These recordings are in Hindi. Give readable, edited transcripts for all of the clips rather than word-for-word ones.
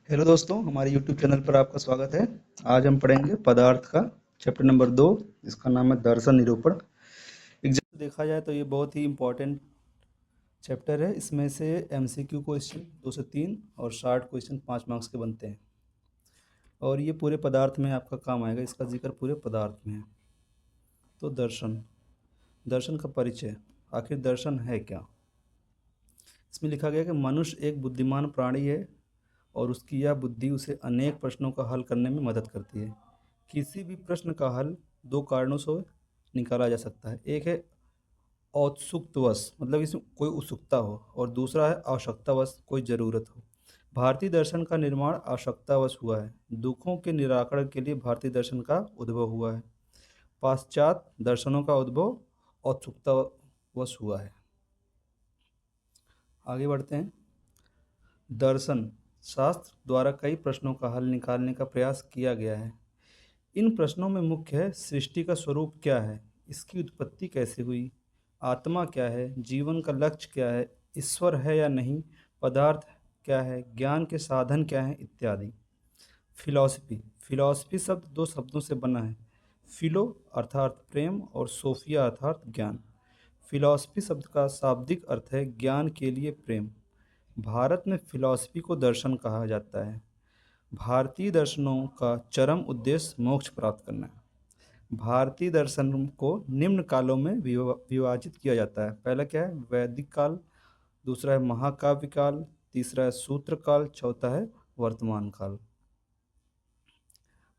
हेलो दोस्तों, हमारे YouTube चैनल पर आपका स्वागत है। आज हम पढ़ेंगे पदार्थ का चैप्टर नंबर 2। इसका नाम है दर्शन निरूपण। एग्जाम में देखा जाए तो ये बहुत ही इम्पोर्टेंट चैप्टर है। इसमें से MCQ क्वेश्चन 2 से 3 और शॉर्ट क्वेश्चन 5 मार्क्स के बनते हैं और ये पूरे पदार्थ में आपका काम आएगा। इसका जिक्र पूरे पदार्थ में है। तो दर्शन, दर्शन का परिचय, आखिर दर्शन है क्या। इसमें लिखा गया कि मनुष्य एक बुद्धिमान प्राणी है और उसकी यह बुद्धि उसे अनेक प्रश्नों का हल करने में मदद करती है। किसी भी प्रश्न का हल दो कारणों से निकाला जा सकता है। एक है औत्सुकवश, मतलब इसमें कोई उत्सुकता हो, और दूसरा है आवश्यकतावश, कोई ज़रूरत हो। भारतीय दर्शन का निर्माण आवश्यकतावश हुआ है। दुखों के निराकरण के लिए भारतीय दर्शन का उद्भव हुआ है। पाश्चात्य दर्शनों का उद्भव औत्सुकतावश हुआ है। आगे बढ़ते हैं। दर्शन शास्त्र द्वारा कई प्रश्नों का हल निकालने का प्रयास किया गया है। इन प्रश्नों में मुख्य है: सृष्टि का स्वरूप क्या है, इसकी उत्पत्ति कैसे हुई, आत्मा क्या है, जीवन का लक्ष्य क्या है, ईश्वर है या नहीं, पदार्थ क्या है, ज्ञान के साधन क्या हैं, इत्यादि। फिलॉसफी, फिलॉसफी शब्द दो शब्दों से बना है। फिलो अर्थात प्रेम और सोफिया अर्थात ज्ञान। फिलॉसफी शब्द का शाब्दिक अर्थ है ज्ञान के लिए प्रेम। भारत में फिलॉसफी को दर्शन कहा जाता है। भारतीय दर्शनों का चरम उद्देश्य मोक्ष प्राप्त करना है। भारतीय दर्शन को निम्न कालों में विभाजित किया जाता है। पहला क्या है? वैदिक काल। दूसरा है महाकाव्य काल। तीसरा है सूत्र काल। चौथा है वर्तमान काल।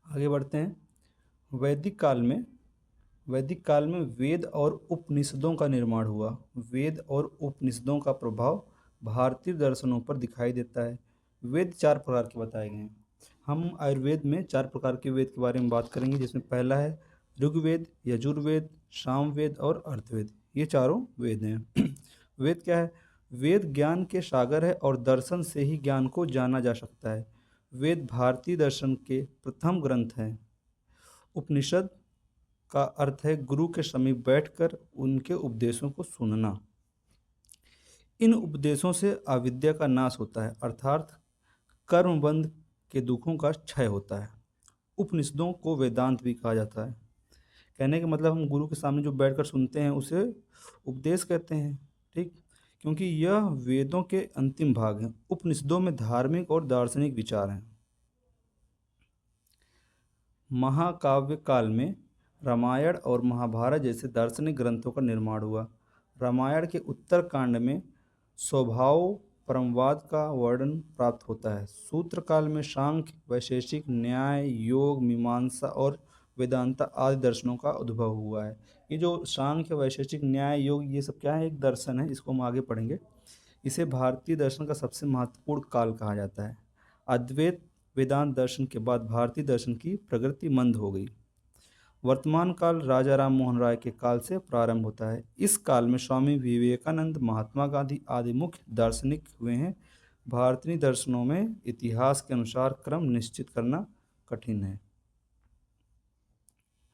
आगे बढ़ते हैं। वैदिक काल में वेद और उपनिषदों का निर्माण हुआ। वेद और उपनिषदों का प्रभाव भारतीय दर्शनों पर दिखाई देता है। वेद चार प्रकार के बताए गए हैं। हम आयुर्वेद में चार प्रकार के वेद के बारे में बात करेंगे, जिसमें पहला है ऋग्वेद, यजुर्वेद, सामवेद और अर्थवेद। ये चारों वेद हैं। वेद क्या है? वेद ज्ञान के सागर है और दर्शन से ही ज्ञान को जाना जा सकता है। वेद भारतीय दर्शन के प्रथम ग्रंथ हैं। उपनिषद का अर्थ है गुरु के समीप बैठकर उनके उपदेशों को सुनना। इन उपदेशों से अविद्या का नाश होता है, अर्थात कर्मबंध के दुखों का क्षय होता है। उपनिषदों को वेदांत भी कहा जाता है। कहने का मतलब हम गुरु के सामने जो बैठकर सुनते हैं उसे उपदेश कहते हैं। ठीक, क्योंकि यह वेदों के अंतिम भाग हैं। उपनिषदों में धार्मिक और दार्शनिक विचार हैं। महाकाव्य काल में रामायण और महाभारत जैसे दार्शनिक ग्रंथों का निर्माण हुआ। रामायण के उत्तर कांड में स्वभाव परमवाद का वर्णन प्राप्त होता है। सूत्र काल में सांख्य, वैशेषिक, न्याय, योग, मीमांसा और वेदांता आदि दर्शनों का उद्भव हुआ है। ये जो सांख्य, वैशेषिक, न्याय, योग, ये सब क्या है? एक दर्शन है। इसको हम आगे पढ़ेंगे। इसे भारतीय दर्शन का सबसे महत्वपूर्ण काल कहा जाता है। अद्वैत वेदांत दर्शन के बाद भारतीय दर्शन की प्रगति मंद हो गई। वर्तमान काल राजा राम मोहन राय के काल से प्रारंभ होता है। इस काल में स्वामी विवेकानंद, महात्मा गांधी आदि मुख्य दार्शनिक हुए हैं। भारतीय दर्शनों में इतिहास के अनुसार क्रम निश्चित करना कठिन है।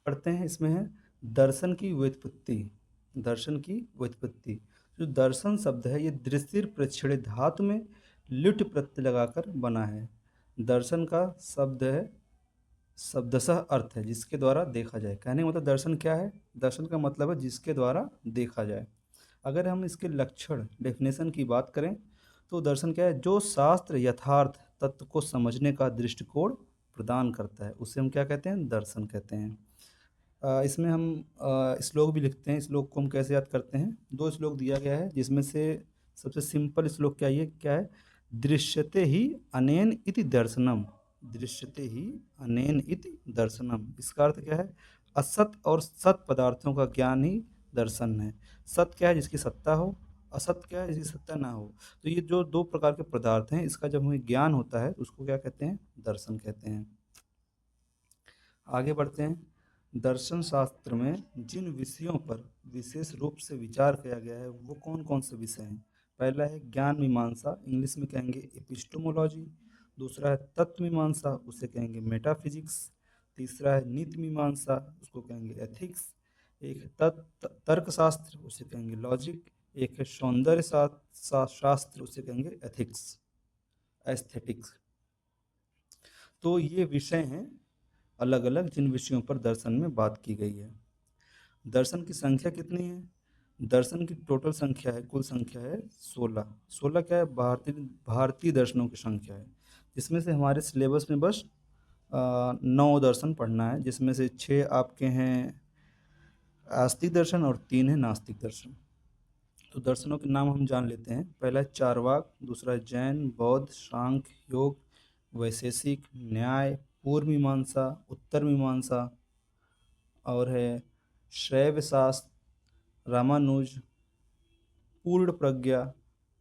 पढ़ते हैं। इसमें है दर्शन की व्युत्पत्ति। दर्शन की व्युत्पत्ति, जो दर्शन शब्द है ये दृश्य प्रक्षेप्य धातु में लिट प्रत्यय लगाकर बना है। दर्शन का शब्द है शब्दशः अर्थ है जिसके द्वारा देखा जाए। कहने का मतलब दर्शन क्या है? दर्शन का मतलब है जिसके द्वारा देखा जाए। अगर हम इसके लक्षण डेफिनेशन की बात करें तो दर्शन क्या है? जो शास्त्र यथार्थ तत्व को समझने का दृष्टिकोण प्रदान करता है, उसे हम क्या कहते हैं? दर्शन कहते हैं। इसमें हम श्लोक भी लिखते हैं। श्लोक को हम कैसे याद करते हैं? दो श्लोक दिया गया है, जिसमें से सबसे सिंपल श्लोक क्या है? दृश्यते ही अनेन इति दर्शनम। दृश्यते ही अनेन इति दर्शनम, इसका अर्थ क्या है? असत और सत पदार्थों का ज्ञान ही दर्शन है। सत क्या है? जिसकी सत्ता हो। असत क्या है? जिसकी सत्ता ना हो। तो ये जो दो प्रकार के पदार्थ हैं, इसका जब हमें ज्ञान होता है तो उसको क्या कहते हैं? दर्शन कहते हैं। आगे बढ़ते हैं। दर्शन शास्त्र में जिन विषयों पर विशेष रूप से विचार किया गया है वो कौन कौन से विषय हैं? पहला है ज्ञान मीमांसा, इंग्लिश में कहेंगे एपिस्टोमोलॉजी। दूसरा है तत्व मीमांसा, उसे कहेंगे मेटाफिजिक्स। तीसरा है नीति मीमांसा, उसको कहेंगे एथिक्स। एक है तर्कशास्त्र, उसे कहेंगे लॉजिक। एक है सौंदर्य शास्त्र, उसे कहेंगे एथिक्स, एस्थेटिक्स। तो ये विषय हैं अलग अलग जिन विषयों पर दर्शन में बात की गई है। दर्शन की संख्या कितनी है? दर्शन की टोटल संख्या है, कुल संख्या है 16। 16 क्या है? भारतीय भारतीय दर्शनों की संख्या है, जिसमें से हमारे सिलेबस में बस 9 दर्शन पढ़ना है, जिसमें से 6 आपके हैं आस्तिक दर्शन और 3 है नास्तिक दर्शन। तो दर्शनों के नाम हम जान लेते हैं। पहला है चारवाक, दूसरा है जैन, बौद्ध, सांख्य, योग, वैशेषिक, न्याय, पूर्व मीमांसा, उत्तर मीमांसा, और है शैव शास्त्र, रामानुज, पूर्ण प्रज्ञा,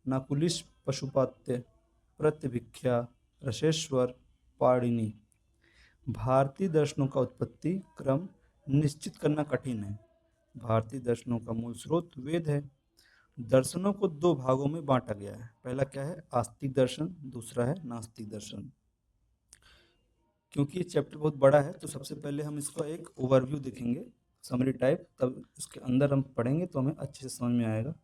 नकुलिश, पशुपात्य, प्रत्यभिख्या, रसेश्वर, पाणिनि। भारतीय दर्शनों का उत्पत्ति क्रम निश्चित करना कठिन है। भारतीय दर्शनों का मूल स्रोत वेद है। दर्शनों को दो भागों में बांटा गया है। पहला क्या है? आस्तिक दर्शन, दूसरा है नास्तिक दर्शन। क्योंकि ये चैप्टर बहुत बड़ा है तो सबसे पहले हम इसका एक ओवरव्यू देखेंगे, समरी टाइप, तब इसके अंदर हम पढ़ेंगे तो हमें अच्छे से समझ में आएगा।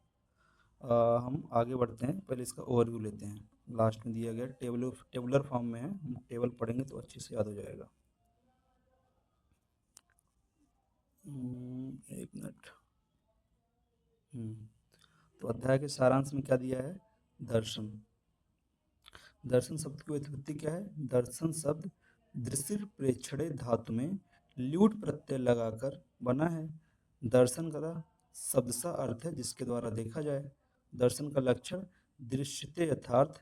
हम आगे बढ़ते हैं, पहले इसका ओवरव्यू लेते हैं। लास्ट में दिया गया टेबुलर फॉर्म में है, हम टेबल पढ़ेंगे तो अच्छे से याद हो जाएगा। एक मिनट। तो अध्याय के सारांश में क्या दिया है? दर्शन। दर्शन शब्द की व्युत्पत्ति क्या है? दर्शन शब्द दृश्य प्रेक्षणे धातु में ल्यूट प्रत्यय लगाकर बना है। दर्शन का शब्द सा अर्थ है जिसके द्वारा देखा जाए। दर्शन का लक्षण दृश्यते यथार्थ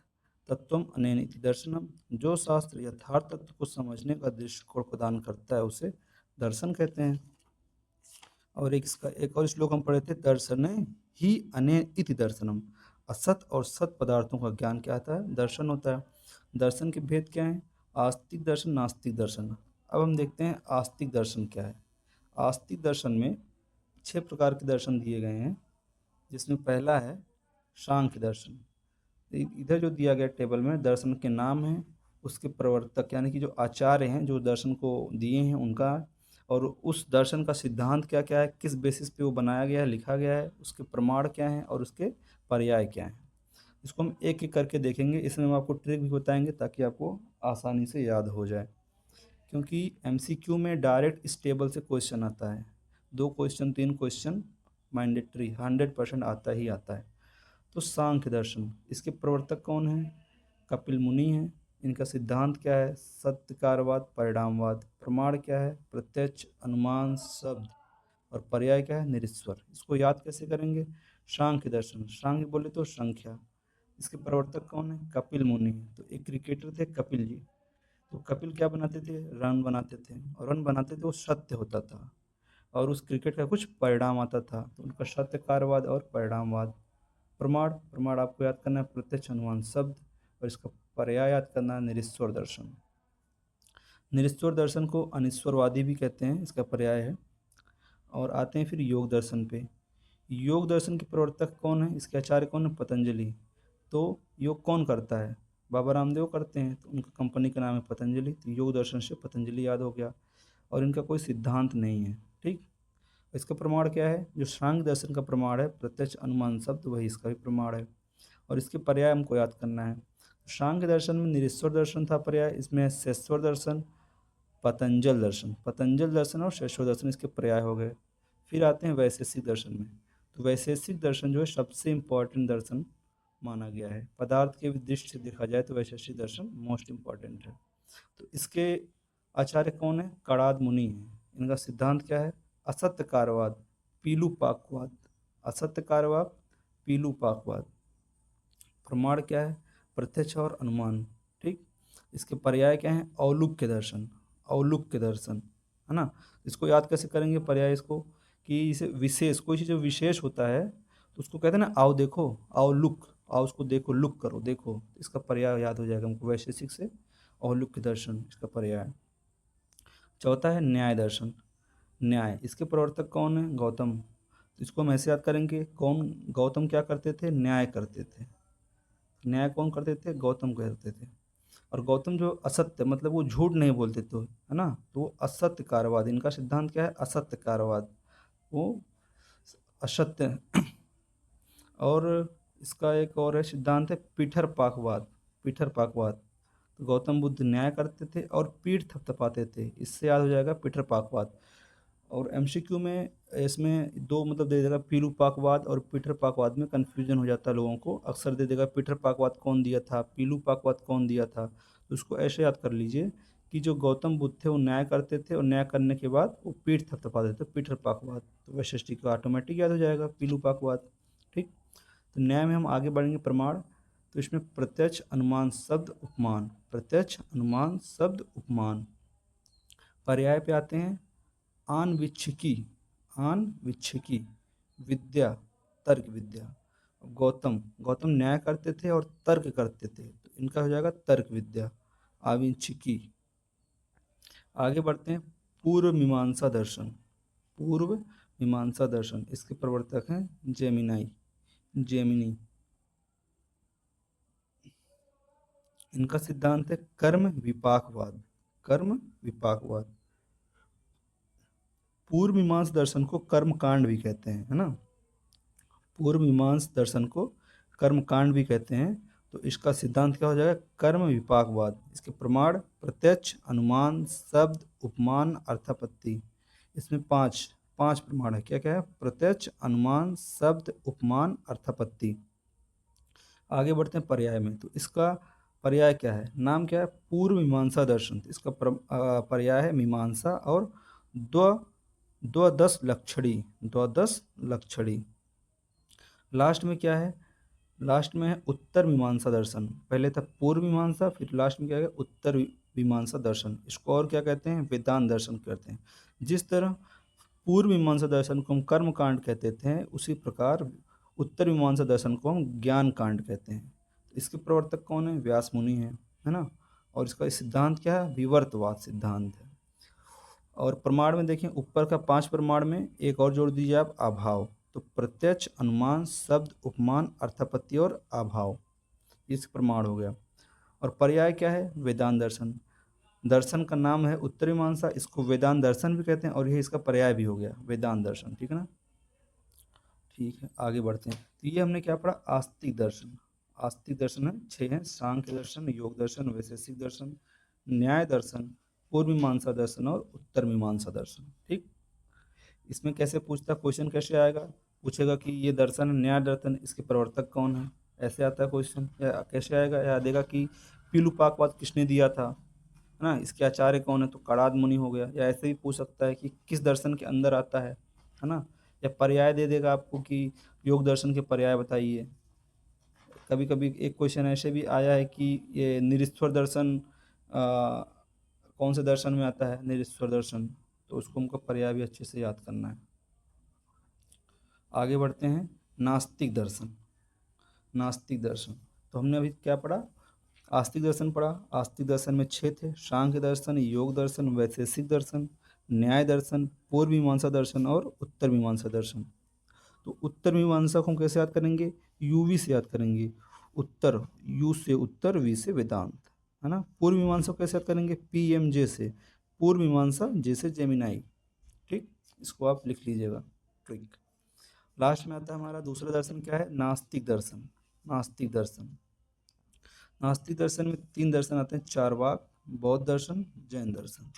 तत्वम अनेन इति दर्शनम। जो शास्त्र यथार्थ तत्व को समझने का दृष्टिकोण प्रदान करता है उसे दर्शन कहते हैं। और एक और श्लोक हम पढ़े थे, दर्शने ही अनेन इति दर्शनम। असत और सत पदार्थों का ज्ञान क्या आता है? दर्शन होता है। दर्शन के भेद क्या हैं? आस्तिक दर्शन, नास्तिक दर्शन। अब हम देखते हैं आस्तिक दर्शन क्या है। आस्तिक दर्शन में 6 प्रकार के दर्शन दिए गए हैं, जिसमें पहला है सांख्य दर्शन। इधर जो दिया गया टेबल में दर्शन के नाम हैं, उसके प्रवर्तक यानी कि जो आचार्य हैं जो दर्शन को दिए हैं उनका, और उस दर्शन का सिद्धांत क्या क्या है, किस बेसिस पे वो बनाया गया है, लिखा गया है, उसके प्रमाण क्या हैं और उसके पर्याय क्या हैं। इसको हम एक एक करके देखेंगे। इसमें हम आपको ट्रिक भी बताएंगे ताकि आपको आसानी से याद हो जाए, क्योंकि एमसीक्यू में डायरेक्ट इस टेबल से क्वेश्चन आता है। 2 क्वेश्चन 3 क्वेश्चन मैंडेटरी 100% आता ही आता है। तो सांख्य दर्शन, इसके प्रवर्तक कौन हैं? कपिल मुनि हैं। इनका सिद्धांत क्या है? सत्यकारवाद, परिणामवाद। प्रमाण क्या है? प्रत्यक्ष, अनुमान, शब्द। और पर्याय क्या है? निरीश्वर। इसको याद कैसे करेंगे? सांख्य दर्शन, सांख्य बोले तो संख्या। इसके प्रवर्तक कौन है? कपिल मुनि। तो एक क्रिकेटर थे कपिल जी। तो कपिल क्या बनाते थे? रन बनाते थे, और रन बनाते थे वो सत्य होता था, और उस क्रिकेट का कुछ परिणाम आता था, तो उनका सत्यकारवाद और परिणामवाद। प्रमाण, प्रमाण आपको याद करना है प्रत्यक्ष, अनुमान, शब्द। और इसका पर्याय याद करना है निरीश्वर दर्शन। निरीश्वर दर्शन को अनिश्वरवादी भी कहते हैं, इसका पर्याय है। और आते हैं फिर योग दर्शन पे। योग दर्शन के प्रवर्तक कौन है? इसके आचार्य कौन है? पतंजलि। तो योग कौन करता है? बाबा रामदेव करते हैं, तो उनका कंपनी का नाम है पतंजलि। तो योग दर्शन से पतंजलि याद हो गया। और इनका कोई सिद्धांत नहीं है, ठीक। इसका प्रमाण क्या है? जो सांख्य दर्शन का प्रमाण है प्रत्यक्ष, अनुमान, शब्द, वही इसका भी प्रमाण है। और इसके पर्याय हमको याद करना है। सांख्य दर्शन में निरीश्वर दर्शन था पर्याय, इसमें है शेश्वर दर्शन, पतंजल दर्शन। पतंजल दर्शन और शेश्वर दर्शन इसके पर्याय हो गए। फिर आते हैं वैशेषिक दर्शन में। तो वैशेषिक दर्शन जो है सबसे इम्पॉर्टेंट दर्शन माना गया है। पदार्थ के दृष्टि से देखा जाए तो वैशेषिक दर्शन मोस्ट इम्पॉर्टेंट है। तो इसके आचार्य कौन है? कणाद मुनि हैं। इनका सिद्धांत क्या है? असत्यकारवाद, पीलूपाकवाद। असत्यकारवाद, पीलूपाकवाद। प्रमाण क्या है? प्रत्यक्ष और अनुमान, ठीक। इसके पर्याय क्या है? औलुक्य दर्शन, औलुक्य दर्शन, है ना। इसको याद कैसे करेंगे पर्याय? इसको कि इसे विशेष, कोई चीज़ जो विशेष होता है तो उसको कहते हैं ना, आओ देखो, आओ लुक, आओ उसको देखो, लुक करो, देखो। इसका पर्याय याद हो जाएगा हमको वैशेषिक से, औलुक्य दर्शन इसका पर्याय। चौथा है न्याय दर्शन। न्याय, इसके प्रवर्तक कौन है? गौतम। तो इसको हम ऐसे याद करेंगे, कौन? गौतम क्या करते थे? न्याय करते थे। न्याय कौन करते थे? गौतम करते थे। और गौतम जो असत्य, मतलब वो झूठ नहीं बोलते थे, है ना, तो वो असत्य कारवाद। इनका सिद्धांत क्या है? असत्य कारवाद, वो असत्य। और इसका एक और है सिद्धांत है पीठर पाकवाद, पीठर पाकवाद। तो गौतम बुद्ध न्याय करते थे और पीठ थपथपाते थे, इससे याद हो जाएगा पिठरपाकवाद। और एमसीक्यू में इसमें दो मतलब दे देगा, पीलूपाकवाद और पिठरपाकवाद में कन्फ्यूजन हो जाता है लोगों को, अक्सर दे देगा पिठरपाकवाद कौन दिया था, पीलूपाकवाद कौन दिया था। तो उसको ऐसे याद कर लीजिए कि जो गौतम बुद्ध थे वो न्याय करते थे और न्याय करने के बाद वो पीठ थपथपाते थे, पिठरपाकवाद। तो वशिष्ठ को ऑटोमेटिक याद हो जाएगा पीलूपाकवाद। ठीक। तो न्याय में हम आगे बढ़ेंगे प्रमाण। तो इसमें प्रत्यक्ष अनुमान शब्द उपमान, प्रत्यक्ष अनुमान शब्द उपमान। पर्याय पे आते हैं, आनविच्छिकी, आनविच्छिकी विद्या, तर्क विद्या। गौतम, गौतम न्याय करते थे और तर्क करते थे, तो इनका हो जाएगा तर्क विद्या, आविच्छिकी। आगे बढ़ते हैं, पूर्व मीमांसा दर्शन, पूर्व मीमांसा दर्शन, इसके प्रवर्तक हैं जेमिनाई, जेमिनी। इनका सिद्धांत है कर्म विपाकवाद, कर्म विपाकवाद। पूर्व मीमांसा दर्शन को कर्म कांड भी कहते हैं, है ना, पूर्व मीमांसा दर्शन को कर्म कांड भी कहते हैं। तो इसका सिद्धांत क्या हो जाएगा, कर्म विपाकवाद। इसके प्रमाण प्रत्यक्ष अनुमान शब्द उपमान अर्थापत्ति। इसमें पांच पांच प्रमाण है, क्या क्या है, प्रत्यक्ष अनुमान शब्द उपमान अर्थापत्ति। आगे बढ़ते हैं पर्याय में। तो इसका पर्याय क्या है, नाम क्या है, पूर्व मीमांसा दर्शन। तो इसका पर्याय है मीमांसा और द्व द्वादश लक्षणी, द्वादश लक्षणी। लास्ट में क्या है, लास्ट में है उत्तर मीमांसा दर्शन। पहले था पूर्व मीमांसा, फिर लास्ट में क्या है उत्तर मीमांसा दर्शन। इसको और क्या कहते हैं, वेदांत दर्शन कहते हैं। जिस तरह पूर्व मीमांसा दर्शन को हम कर्म कांड कहते थे, उसी प्रकार उत्तर मीमांसा दर्शन को हम ज्ञान कांड कहते हैं। तो इसके प्रवर्तक कौन है, व्यास मुनि है ना। और इसका सिद्धांत क्या है, विवर्तवाद सिद्धांत है। और प्रमाण में देखें, ऊपर का पांच प्रमाण में एक और जोड़ दीजिए आप, अभाव। तो प्रत्यक्ष अनुमान शब्द उपमान अर्थापत्ति और अभाव, इस प्रमाण हो गया। और पर्याय क्या है, वेदांत दर्शन। दर्शन का नाम है उत्तर मीमांसा, इसको वेदांत दर्शन भी कहते हैं और ये इसका पर्याय भी हो गया वेदांत दर्शन, ठीक है ना। ठीक है, आगे बढ़ते हैं। तो ये हमने क्या पढ़ा, आस्तिक दर्शन। आस्तिक दर्शन है, छः हैं, सांख्य दर्शन, योग दर्शन, वैशेषिक दर्शन, न्याय दर्शन, पूर्व मीमांसा दर्शन और उत्तर मीमांसा दर्शन। ठीक। इसमें कैसे पूछता, क्वेश्चन कैसे आएगा, पूछेगा कि ये दर्शन है, न्याय दर्शन, इसके प्रवर्तक कौन है, ऐसे आता है क्वेश्चन। या कैसे आएगा, या देगा कि पीलूपाकवाद किसने दिया था, है ना, इसके आचार्य कौन है, तो कणाद मुनि हो गया। या ऐसे भी पूछ सकता है कि किस दर्शन के अंदर आता है ना। या पर्याय दे देगा आपको कि योग दर्शन के पर्याय बताइए। कभी कभी एक क्वेश्चन ऐसे भी आया है कि ये निरीश्वर दर्शन कौन से दर्शन में आता है, निरीश्वर दर्शन, तो उसको हमको पर्याय भी अच्छे से याद करना है। आगे बढ़ते हैं, नास्तिक दर्शन। नास्तिक दर्शन, तो हमने अभी क्या पढ़ा, आस्तिक दर्शन पढ़ा। आस्तिक दर्शन में छः थे, सांख्य दर्शन, योग दर्शन, वैशेषिक दर्शन, न्याय दर्शन, पूर्व मीमांसा दर्शन और उत्तर मीमांसा दर्शन। तो उत्तर मीमांसा को हम कैसे याद करेंगे, यूवी से याद करेंगे। उत्तर, यू से उत्तर, वी से वेदांत, है ना। पूर्व मीमांसा को कैसे याद करेंगे, पी एम जे से, पूर्व मीमांसा जैसे जेमिनाई। ठीक, इसको आप लिख लीजिएगा। ठीक। लास्ट में आता है हमारा दूसरा दर्शन, क्या है, नास्तिक दर्शन। नास्तिक दर्शन, नास्तिक दर्शन में तीन दर्शन आते हैं, चारवाक, बौद्ध दर्शन, जैन दर्शन।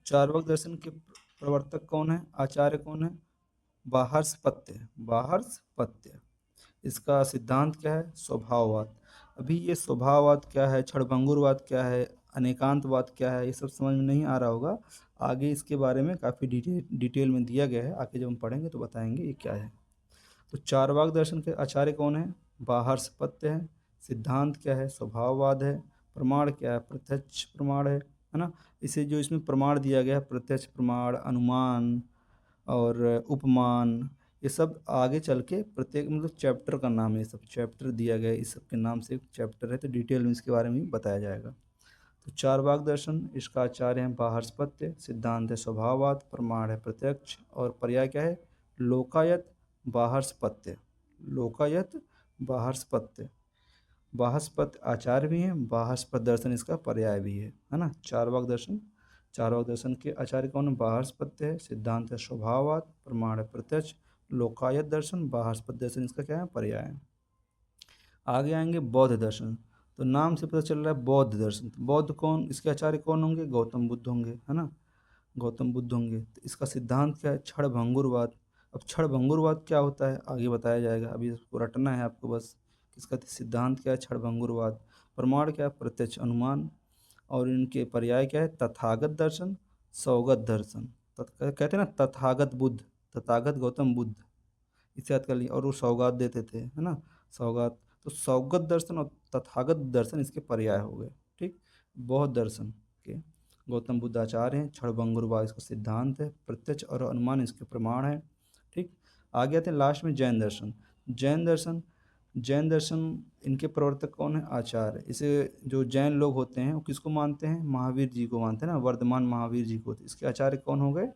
चारवाक दर्शन के प्रवर्तक कौन है, आचार्य कौन है, बाहर्षपत्य, बाहर्षपत्य। इसका सिद्धांत क्या है, स्वभाववाद। अभी ये स्वभाववाद क्या है, क्षणभंगुरवाद क्या है, अनेकांतवाद क्या है, ये सब समझ में नहीं आ रहा होगा। आगे इसके बारे में काफ़ी डिटेल में दिया गया है, आगे जब हम पढ़ेंगे तो बताएंगे ये क्या है। तो चारवाक दर्शन के आचार्य कौन है, बाहर्षपत्य है। सिद्धांत क्या है, स्वभाववाद है। प्रमाण क्या है, प्रत्यक्ष प्रमाण है ना। इसे जो इसमें प्रमाण दिया गया है, प्रत्यक्ष प्रमाण, अनुमान और उपमान, ये सब आगे चल के प्रत्येक मतलब चैप्टर का नाम है, ये सब चैप्टर दिया गया है, इस सब के नाम से एक चैप्टर है, तो डिटेल में इसके बारे में भी बताया जाएगा। तो चारवाक दर्शन, इसका आचार्य है बाहर्षपत्य, सिद्धांत है स्वभाववाद, प्रमाण है प्रत्यक्ष और पर्याय क्या है, लोकायत बाहर्षपत्य, लोकायत बाहर्षपत्य। बाहस्पत आचार्य भी हैं, बाहस्पत दर्शन इसका पर्याय भी है ना। चारवाक दर्शन, चारवाक दर्शन के आचार्य कौन है, बाहस्पत्य है, सिद्धांत है स्वभाववाद, प्रमाण है प्रत्यक्ष, लोकायत दर्शन, बाहस्पत दर्शन इसका क्या है, पर्याय है। आगे आएंगे बौद्ध दर्शन। तो नाम से पता चल रहा है बौद्ध दर्शन। तो बौद्ध कौन, इसके आचार्य कौन होंगे? गौतम बुद्ध होंगे, है ना, गौतम बुद्ध होंगे। तो इसका सिद्धांत क्या है? क्षणभंगुरवाद। अब क्षणभंगुरवाद क्या होता है आगे बताया जाएगा, अभी इसको रटना है आपको बस। इसका सिद्धांत क्या है? क्षणभंगुरवाद। प्रमाण क्या है? प्रत्यक्ष अनुमान। और इनके पर्याय क्या है? तथागत दर्शन, सौगत दर्शन। कहते हैं ना तथागत बुद्ध, तथागत गौतम बुद्ध, इसे याद कर लिया। और वो सौगात देते थे, है ना, सौगात। तो सौगत दर्शन और तथागत दर्शन इसके पर्याय हो गए। ठीक। बौद्ध दर्शन के गौतम बुद्ध आचार्य हैं, क्षणभंगुरवाद इसका सिद्धांत है, प्रत्यक्ष और अनुमान इसके प्रमाण है। ठीक। आगे आते हैं लास्ट में जैन दर्शन। जैन दर्शन, जैन दर्शन इनके प्रवर्तक कौन है? आचार्य। इसे जो जैन लोग होते हैं वो किसको मानते हैं? महावीर जी को मानते हैं ना, वर्धमान महावीर जी को। तो इसके आचार्य कौन हो गए?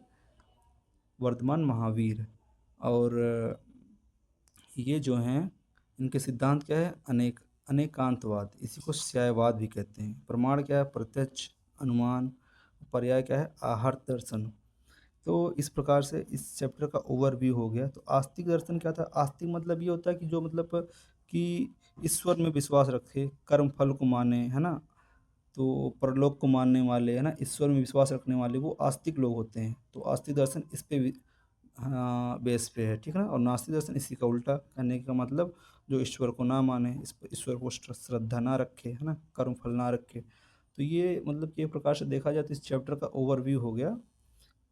वर्धमान महावीर। और ये जो हैं इनके सिद्धांत क्या है? अनेकांतवाद, इसी को स्यायवाद भी कहते हैं। प्रमाण क्या है? प्रत्यक्ष अनुमान। पर्याय क्या है? आहर्त दर्शन। तो इस प्रकार से इस चैप्टर का ओवरव्यू हो गया। तो आस्तिक दर्शन क्या था? आस्तिक मतलब ये होता है कि जो मतलब कि ईश्वर में विश्वास रखे, कर्म फल को माने, है ना, तो परलोक को मानने वाले, है ना, ईश्वर में विश्वास रखने वाले, वो आस्तिक लोग होते हैं। तो आस्तिक दर्शन इस पे हाँ बेस पे है, ठीक है ना। और नास्तिक दर्शन इसी का उल्टा, कहने का मतलब जो ईश्वर को ना माने, इस पर ईश्वर को श्रद्धा ना रखे, है ना, कर्म फल ना रखे। तो ये मतलब कि एक प्रकार से देखा जाए तो इस चैप्टर का ओवरव्यू हो गया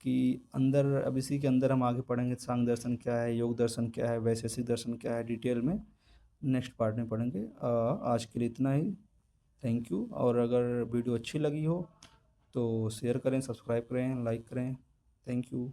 कि अंदर, अब इसी के अंदर हम आगे पढ़ेंगे सांख्य दर्शन क्या है, योग दर्शन क्या है, वैशेषिक दर्शन क्या है, डिटेल में नेक्स्ट पार्ट में पढ़ेंगे। आज के लिए इतना ही। Thank you. और अगर वीडियो अच्छी लगी हो तो शेयर करें, सब्सक्राइब करें, लाइक करें। Thank you.